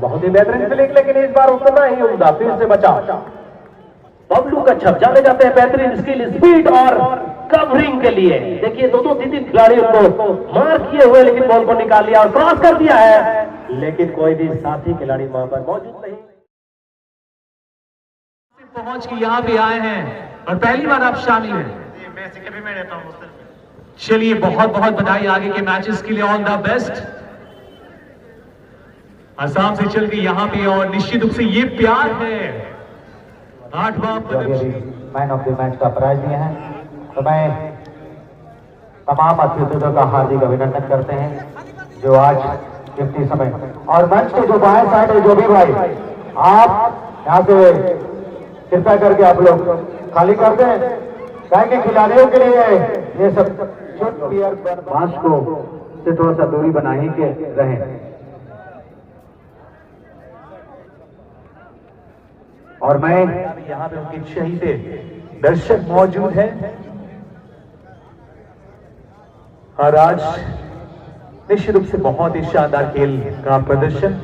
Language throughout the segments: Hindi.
बहुत ही बेहतरीन फील्डिंग, लेकिन इस बार उतना ही उम्दा, फिर से बचा। बबलू कच्छप जाने जाते हैं बेहतरीन स्किल, स्पीड और कवरिंग के लिए। देखिए दो तीन खिलाड़ियों को मार किए हुए, लेकिन बॉल को निकाल लिया और क्रॉस कर दिया है, लेकिन कोई भी साथी खिलाड़ी वहां पर मौजूद नहीं। पहुंच के यहाँ पे आए हैं और पहली बार आप शामिल हैं। मैं सिक्के में रहता हूँ। चलिए बहुत बहुत बधाई आगे के मैचेस के लिए, ऑल द बेस्ट। आसाम से चल के यहाँ पे, और निश्चित रूप से ये प्यार है। 8वां मैन ऑफ द मैच का प्राइज दिया है, तो मैं तमाम अतिथियों का हार्दिक अभिनंदन करते हैं जो आज कीमती समय, और मंच के जो बाएं साइड है, जो भी भाई आप यहाँ से कृपया करके आप लोग खाली कर दें, ताकि खिलाड़ियों के लिए ये सब बांस को से थोड़ा सा दूरी बनाए के रहें। और मैं यहाँ पे उनकी शहीद दर्शक मौजूद हैं, और आज निश्चित रूप से बहुत ही शानदार खेल का प्रदर्शन,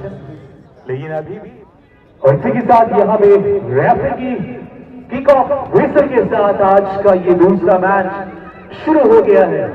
लेकिन अभी भी, और इसी के साथ यहाँ पे रेफरी की किक ऑफ व्हिसल के साथ आज का ये दूसरा मैच शुरू हो गया है।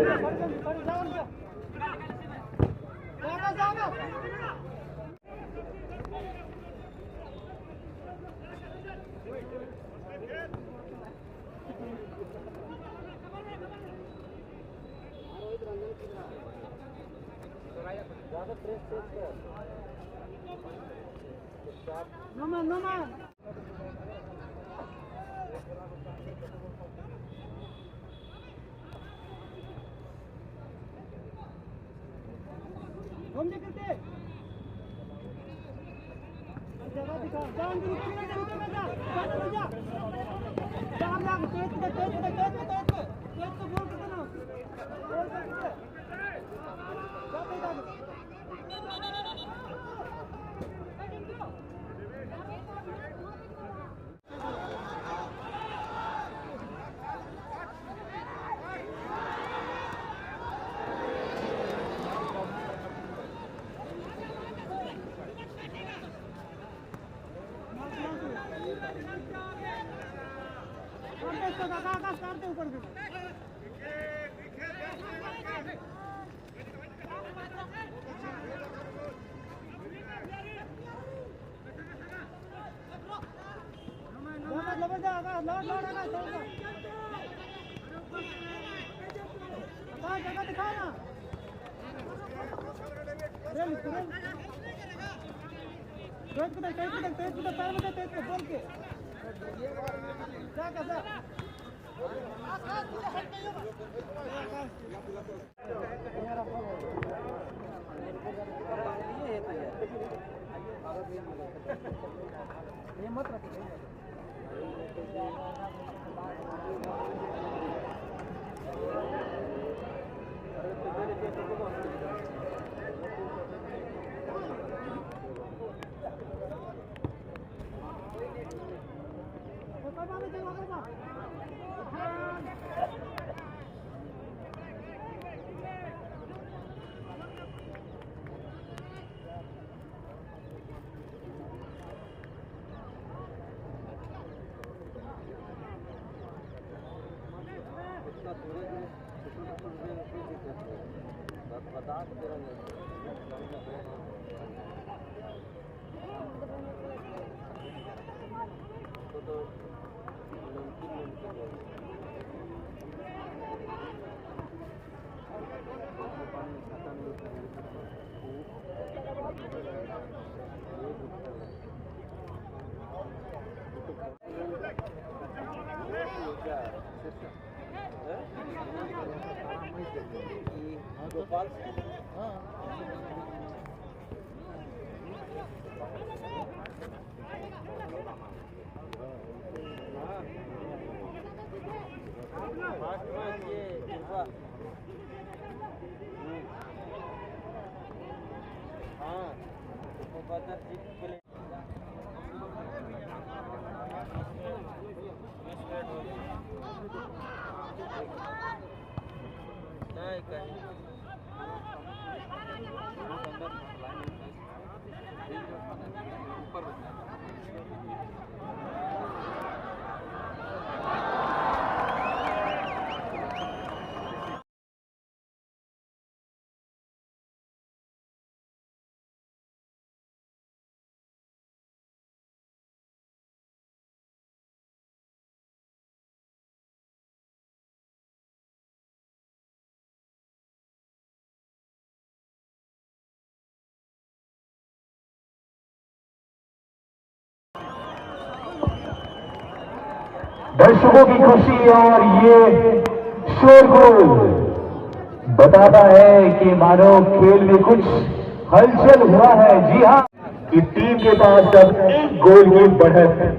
दर्शकों की खुशी और ये शोरगुल बताता है कि मानो खेल में कुछ हलचल हुआ है। जी हाँ, कि टीम के पास अब 1 गोल की बढ़त है।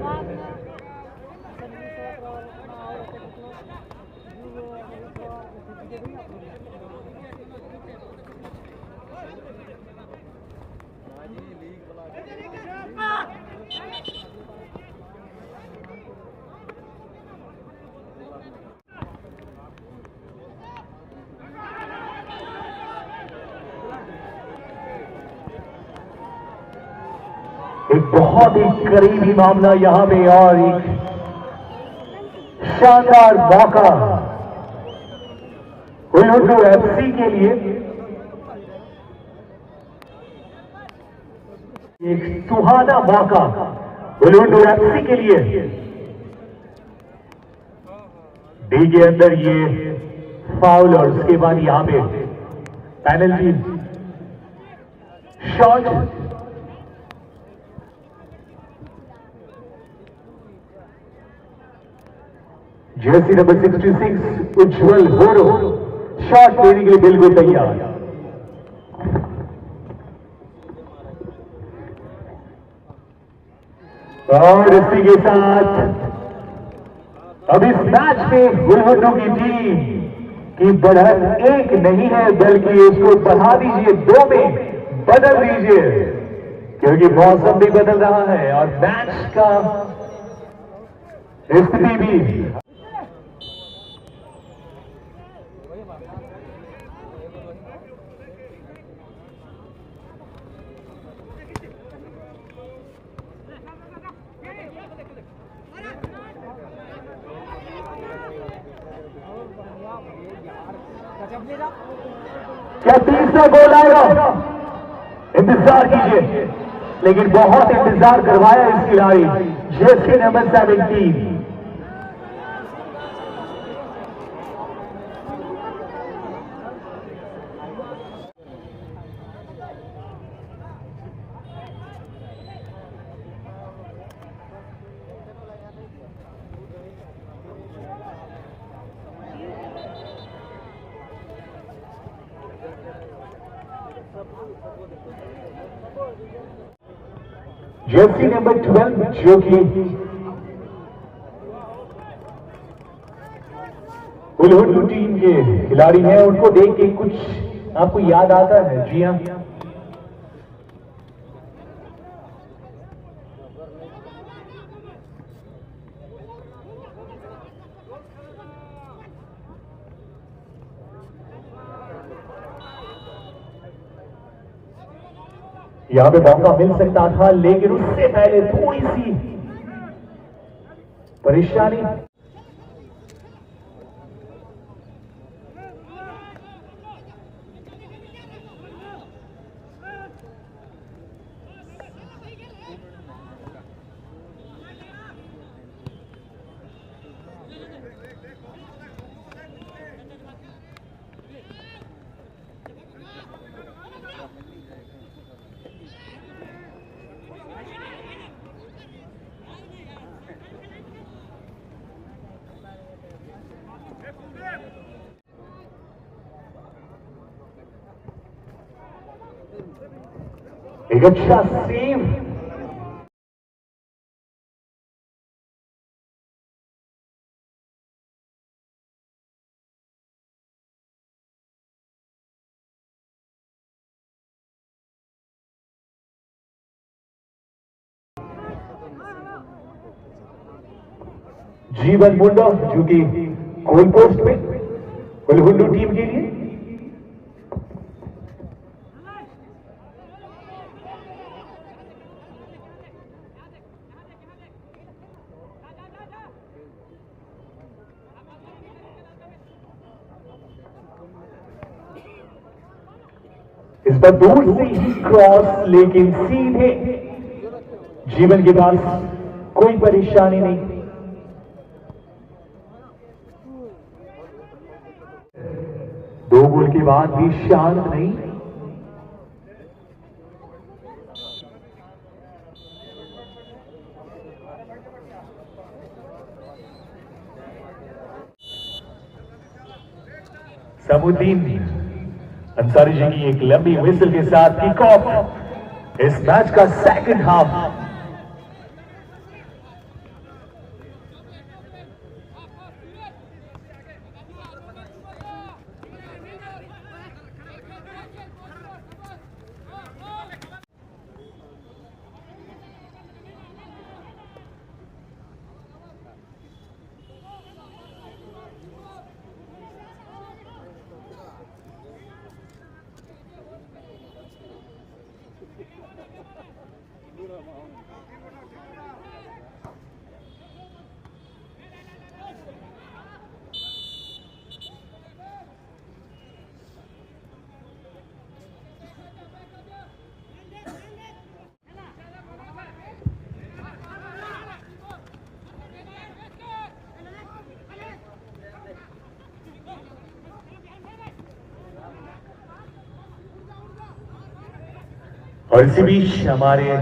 एक बहुत ही करीबी मामला यहां पे और एक शानदार मौका हुल्लुडू एफसी के लिए। एक सुहाना मौका हुल्लुडू एफसी के लिए। डी के अंदर ये फाउल और उसके बाद यहां पे पेनल्टी शॉट। जर्सी नंबर 66 उज्जवल होरो शॉट लेने के लिए बिल्कुल तैयार। और इसी के साथ अब इस मैच में हुल्लुडू की टीम की बढ़त 1 नहीं है बल्कि इसको बढ़ा दीजिए, 2 में बदल दीजिए, क्योंकि मौसम भी बदल रहा है और मैच का स्थिति भी। क्या तीसरा गोल आएगा? इंतजार कीजिए, लेकिन बहुत इंतजार करवाया इस खिलाड़ी जर्सी नंबर 17। जर्सी नंबर 12 जो कि हुल्लुडू टीम के खिलाड़ी हैं, उनको देख के कुछ आपको याद आता है? जी हाँ, यहां पे मौका मिल सकता था, लेकिन उससे पहले थोड़ी सी परेशानी। एक अच्छा सेव, जीवन मुंडा जो कि गोल पोस्ट में हुल्लुडू टीम के लिए। इस बार दूर से ही क्रॉस, लेकिन सीधे जीवन के पास कोई परेशानी नहीं। दो गोल के बाद भी शांत नहीं। समुद्दीन अंसारी जी की एक लंबी विसल के साथ किक ऑफ इस मैच का सेकंड हाफ। और इसी बीच हमारे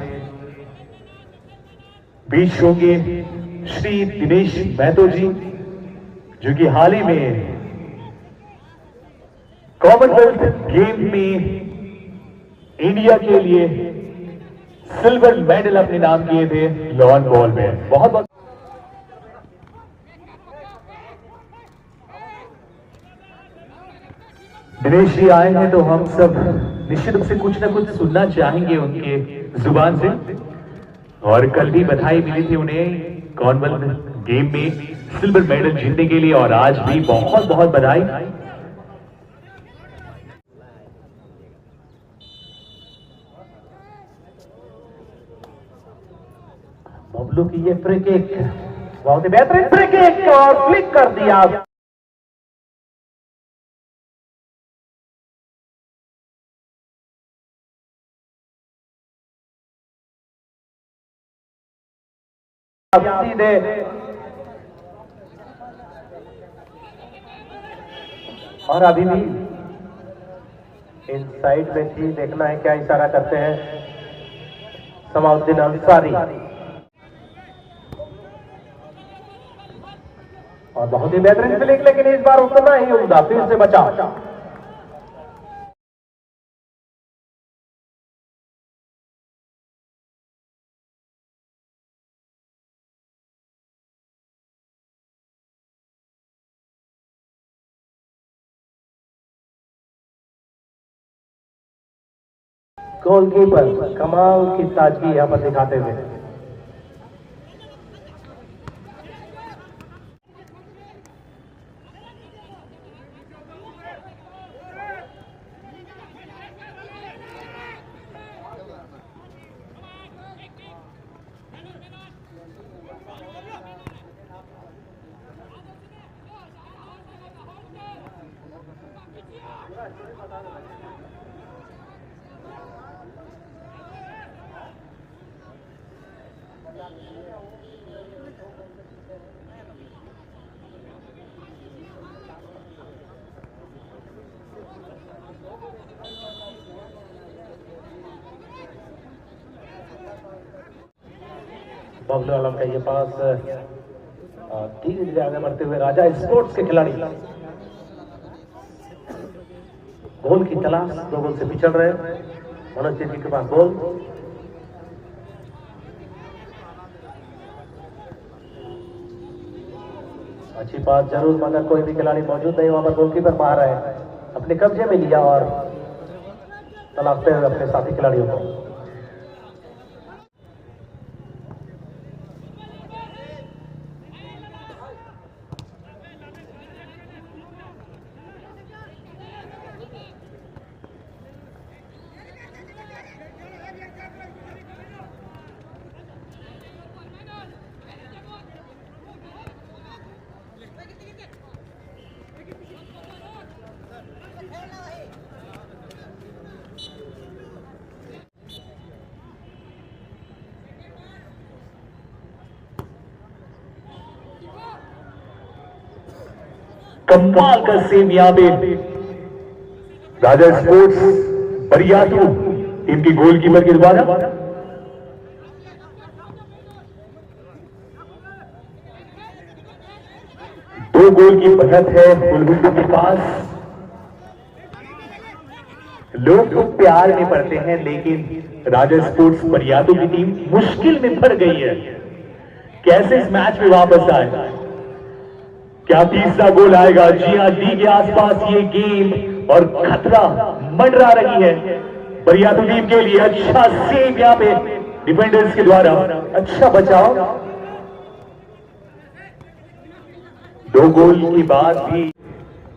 बीच होंगे श्री दिनेश महतो जी, जो कि हाल ही में कॉमनवेल्थ गेम में इंडिया के लिए सिल्वर मेडल अपने नाम किए थे लॉन बॉल में। बहुत बहुत दिनेश जी आए हैं तो हम सब निश्चित रूप से कुछ ना कुछ सुनना चाहेंगे उनके जुबान से। और कल भी बधाई मिली थी उन्हें कॉमनवेल्थ गेम में सिल्वर मेडल जीतने के लिए, और आज भी बहुत बहुत बधाई। बबलू की ये फ्री किक बहुत ही बेहतरीन फ्री किक और क्लिक कर दिया। सीधे और अभी भी इनसाइड में थी, देखना है क्या इशारा करते हैं समाउद्दीन अंसारी। और बहुत ही बेहतरीन फ्लिक, लेकिन इस बार उतना ही उम्दा, फिर से बचा। गोलकीपर कमाल की ताजगी यहां पर दिखाते हुए। बबलू आलम का ये पास धीरे धीरे आगे बढ़ते हुए राजा स्पोर्ट्स के खिलाड़ी गोल की तलाश, 2 गोल से पिछड़ रहे। मनोज चेत्री के पास गोल, अच्छी बात जरूर, मगर कोई भी खिलाड़ी मौजूद नहीं वहां पर। गोलकीपर बाहर है, अपने कब्जे में लिया और तलाशते हुए अपने साथी खिलाड़ियों को। कमाल का सेव यहां पे राजा स्पोर्ट्स बरियातू टीम की गोलकीपर के द्वारा। दो गोल की बढ़त है बुलबुल के पास। लोग तो प्यार में पड़ते हैं, लेकिन राजा स्पोर्ट्स बरियातों की टीम मुश्किल में पड़ गई है। कैसे इस मैच में वापस आए? क्या तीसरा गोल आएगा? जी हाँ, डी के आसपास ये गेंद और खतरा मंडरा रही है बरियातों टीम के लिए। अच्छा सेव यहाँ पे डिफेंडर्स के द्वारा, अच्छा बचाव। 2 गोल के बाद भी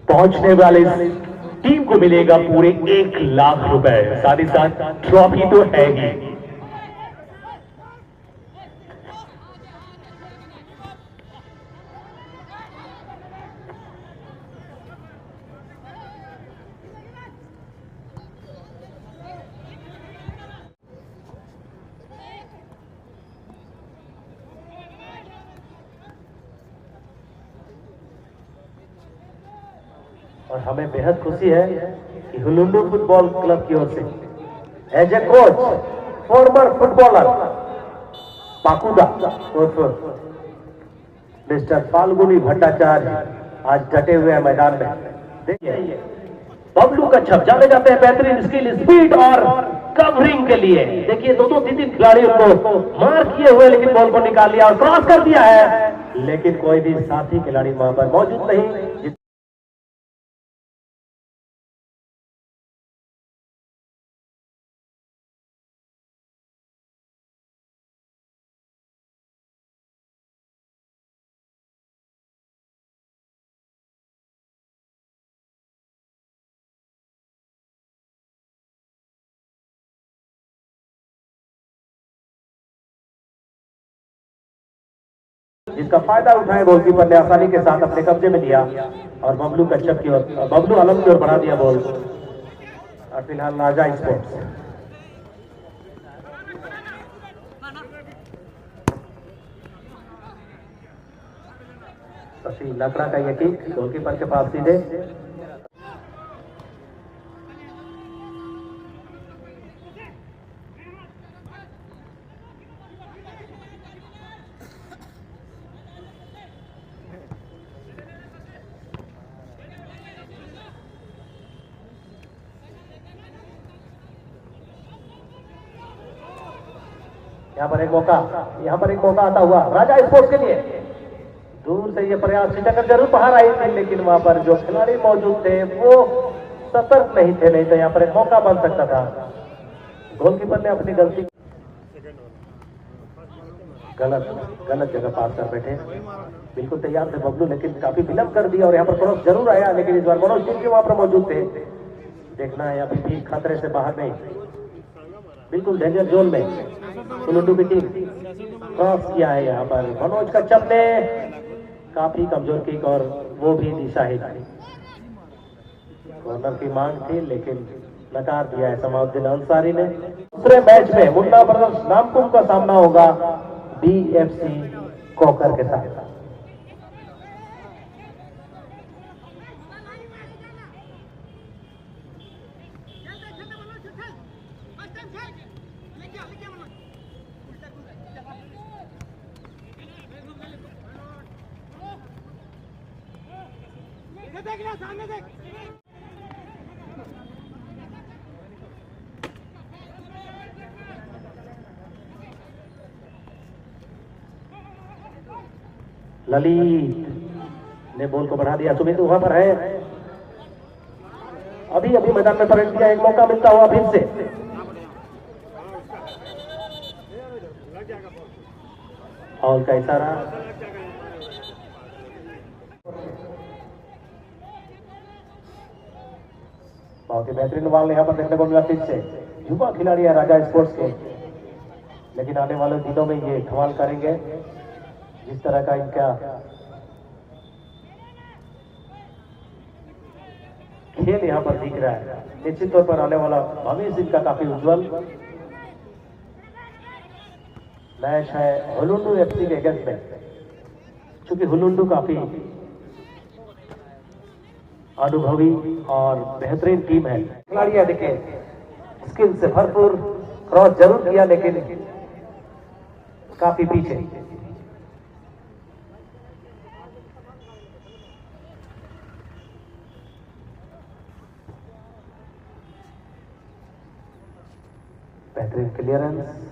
पहुंचने वाले टीम को मिलेगा पूरे 1 लाख रुपए, साथ ही साथ ट्रॉफी तो है ही। और हमें बेहद खुशी है कि हुलुंडू फुटबॉल क्लब की ओर से as a coach former footballer Pakuda उर्फ मिस्टर फाल्गुनी भट्टाचार्य आज डटे हुए हैं मैदान में। देखिए बबलू का छप जाने जाते हैं बेहतरीन स्किल, स्पीड और कवरिंग के लिए। देखिए 2-3 खिलाड़ियों को मार किए हुए, लेकिन बॉल को निकाल लिया और क्रॉस कर दिया है, लेकिन कोई भी साथी खिलाड़ी वहां पर मौजूद नहीं। जिसका फायदा उठाए गोलकीपर ने आसानी के साथ अपने कब्जे में लिया और बबलू कच्छप की ओर, बबलू आलम की ओर बढ़ा दिया बॉल। और फिलहाल राजा स्पोर्ट्स लकड़ा का ये किक गोलकीपर के पास सीधे। यहाँ पर एक मौका आता हुआ राजा स्पोर्ट्स के लिए। दूर से ये प्रयास छिटकर जरूर बाहर आई थी, लेकिन वहां पर जो खिलाड़ी मौजूद थे वो सतर्क नहीं थे, नहीं तो यहाँ पर एक मौका बन सकता था। गोलकीपर ने अपनी गलती गलत जगह पास कर बैठे। बिल्कुल तैयार थे बबलू, लेकिन काफी विलंब कर दिया और यहाँ पर क्रॉस जरूर आया, लेकिन इस बार मनोज सिंह वहां पर मौजूद थे। देखना है अभी भी खतरे से बाहर नहीं, बिल्कुल डेंजर जोन में हुलुंडू की टीम क्रॉस किया है। यहाँ पर मनोज कच्छप ने काफी कमजोर किक और वो भी दिशाहीन। कॉर्नर की मांग थी, लेकिन नकार दिया है समाउद्दीन अंसारी ने। दूसरे मैच में मुन्ना ब्रदर्स नामकुम का सामना होगा BFC कोकर के साथ। सामने देख। ललित ने बॉल को बढ़ा दिया, सुमित वहां पर है, अभी अभी मैदान में पलट दिया। एक मौका मिलता हुआ फिर से फाउल का इशारा। बहुत ही बेहतरीन बॉल यहाँ पर देखने को मिला फिर से। युवा खिलाड़ी है राजा स्पोर्ट्स के, लेकिन आने वाले दिनों में ये कमाल करेंगे। जिस तरह का इनका खेल यहाँ पर दिख रहा है, निश्चित तौर पर आने वाला भविष्य इनका काफी उज्जवल। मैच है हुलुंडू FC के अगेंस्ट में, चूंकि हुलुंडू काफी अनुभवी और बेहतरीन टीम है। खिलाड़ी देखिए स्किल से भरपूर, क्रॉस जरूर किया लेकिन काफी पीछे। क्लियरेंस